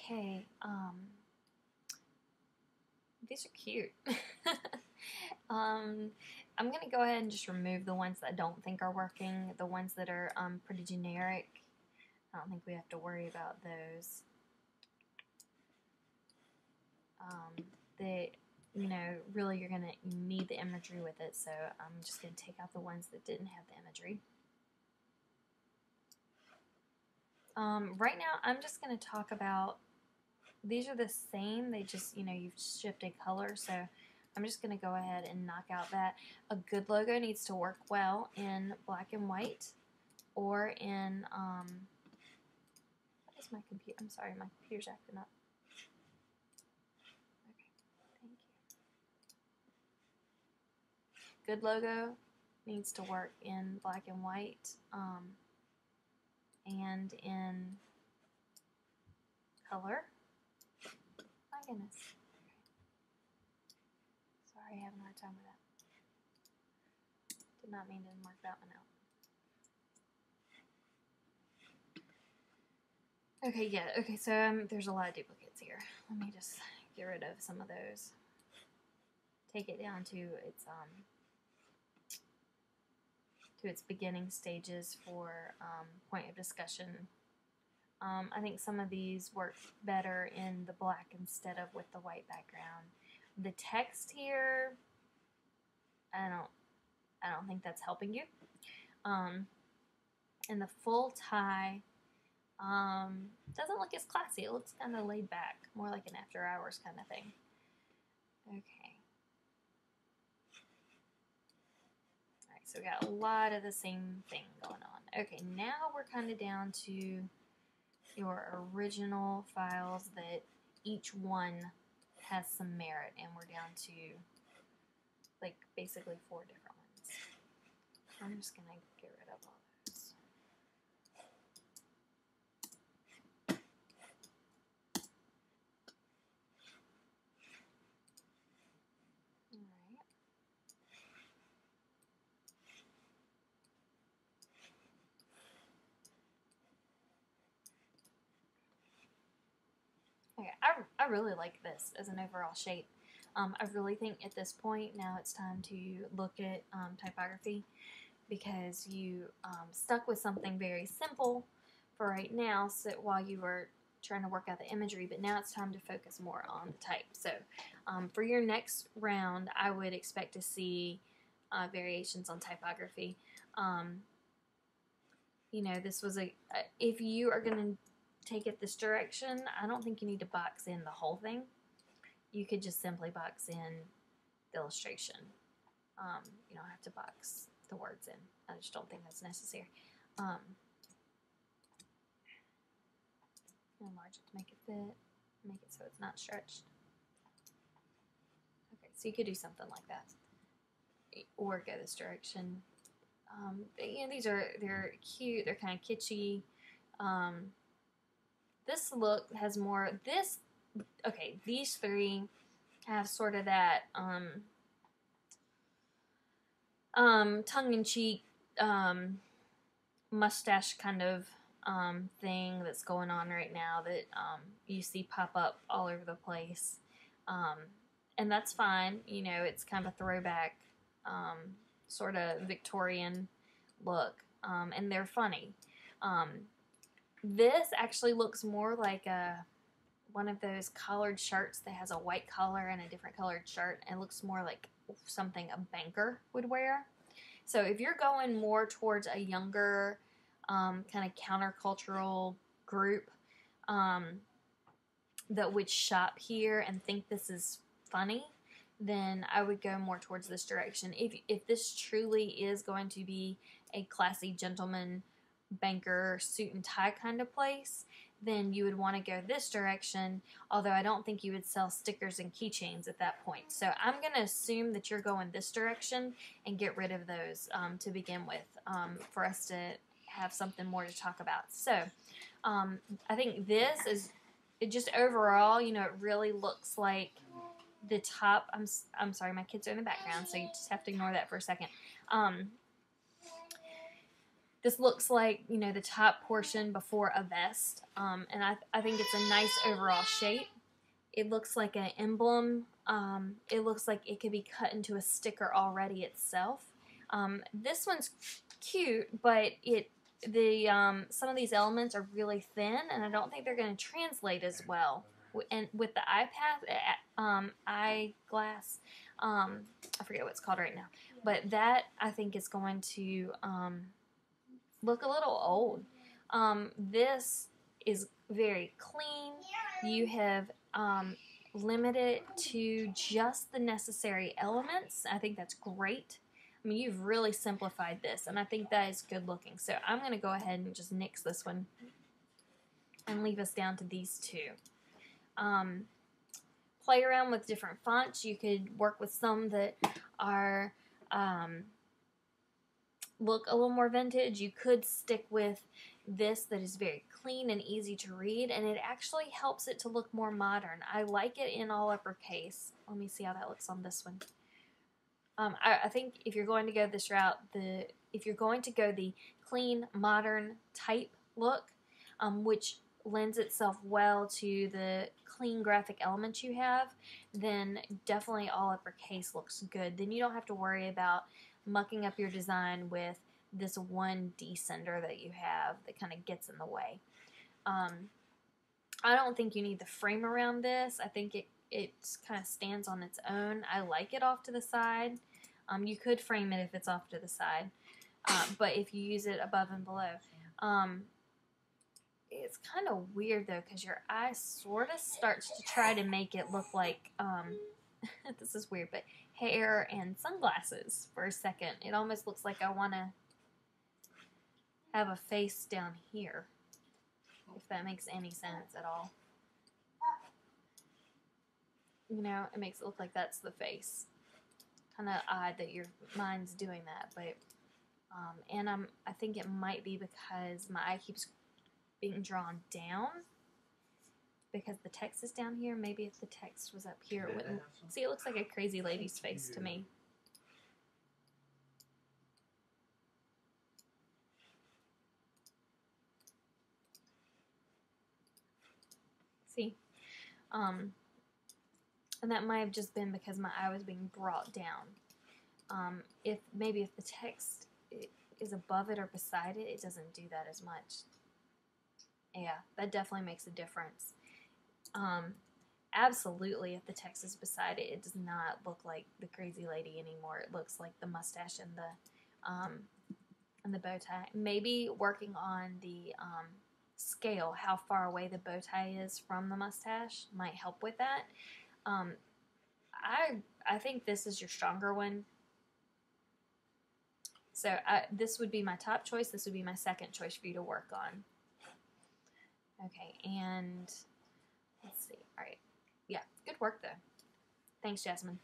Okay, these are cute. I'm gonna go ahead and just remove the ones that I don't think are working. The ones that are pretty generic, I don't think we have to worry about those. Really you're gonna need the imagery with it, so I'm just gonna take out the ones that didn't have the imagery. Right now I'm just gonna talk about, these are the same, they just, you've shifted color, so I'm just going to go ahead and knock out that. A good logo needs to work well in black and white or in, what is my computer? I'm sorry, my computer's acting up. Okay, thank you. Good logo needs to work in black and white and in color. My goodness. Sorry, having a hard time with that. Did not mean to mark that one out. Okay, yeah, okay, so there's a lot of duplicates here. Let me just get rid of some of those. Take it down to its beginning stages for point of discussion. I think some of these work better in the black instead of with the white background. The text here, I don't think that's helping you. And the full tie doesn't look as classy. It looks kind of laid back, more like an after hours kind of thing. Okay. Alright, so we got a lot of the same thing going on. Okay, now we're kind of down to your original files that each one has some merit, and we're down to like basically 4 different ones. I'm just gonna get rid of all those. Alright. Okay, I really like this as an overall shape. I really think at this point now it's time to look at typography, because you stuck with something very simple for right now, so while you were trying to work out the imagery, but now it's time to focus more on the type. So for your next round, I would expect to see variations on typography. This was if you are going to take it this direction, I don't think you need to box in the whole thing. You could just simply box in the illustration. You don't have to box the words in. I just don't think that's necessary. Enlarge it to make it fit, make it so it's not stretched. Okay, so you could do something like that, or go this direction. They're cute. They're kind of kitschy. This look has more. These 3 have sort of that tongue-in-cheek mustache kind of thing that's going on right now that you see pop up all over the place, and that's fine. It's kind of a throwback sort of Victorian look, and they're funny. This actually looks more like one of those collared shirts that has a white collar and a different colored shirt, and looks more like something a banker would wear. So if you're going more towards a younger kind of countercultural group that would shop here and think this is funny, then I would go more towards this direction. If this truly is going to be a classy gentleman banker suit and tie kind of place, then you would want to go this direction, although I don't think you would sell stickers and keychains at that point. So I'm going to assume that you're going this direction and get rid of those to begin with, for us to have something more to talk about. So I think this is, it just overall, it really looks like the top. I'm sorry, my kids are in the background, so you just have to ignore that for a second. This looks like, you know, the top portion before a vest, and I think it's a nice overall shape. It looks like an emblem. It looks like it could be cut into a sticker already itself. This one's cute, but some of these elements are really thin, and I don't think they're going to translate as well. And with the eyeglass, I forget what it's called right now, but that I think is going to look a little old. This is very clean. You have limited it to just the necessary elements. I think that's great. I mean, you've really simplified this, and I think that is good looking. So I'm going to go ahead and just nix this one and leave us down to these two. Play around with different fonts. You could work with some that are look a little more vintage. You could stick with this that is very clean and easy to read, and it actually helps it to look more modern. I like it in all uppercase. Let me see how that looks on this one. I think if you're going to go this route, if you're going to go the clean, modern type look, which lends itself well to the clean graphic elements you have, then definitely all uppercase looks good. Then you don't have to worry about mucking up your design with this one descender that you have that kind of gets in the way. I don't think you need the frame around this. I think it kind of stands on its own. I like it off to the side. You could frame it if it's off to the side, but if you use it above and below. It's kind of weird though, because your eye sort of starts to try to make it look like, this is weird, but hair and sunglasses for a second. It almost looks like I want to have a face down here, if that makes any sense at all. You know, it makes it look like that's the face. Kind of odd that your mind's doing that, but and I think it might be because my eye keeps being drawn down because the text is down here. Maybe if the text was up here, it wouldn't. See, it looks like a crazy lady's face to me. See, and that might have just been because my eye was being brought down. If the text is above it or beside it, it doesn't do that as much. Yeah, that definitely makes a difference. Absolutely, if the text is beside it, it does not look like the crazy lady anymore. It looks like the mustache and the bow tie. Maybe working on the scale, how far away the bow tie is from the mustache, might help with that. I think this is your stronger one. So this would be my top choice. This would be my second choice for you to work on. Okay, and let's see. All right. Yeah, good work though. Thanks, Jasmine.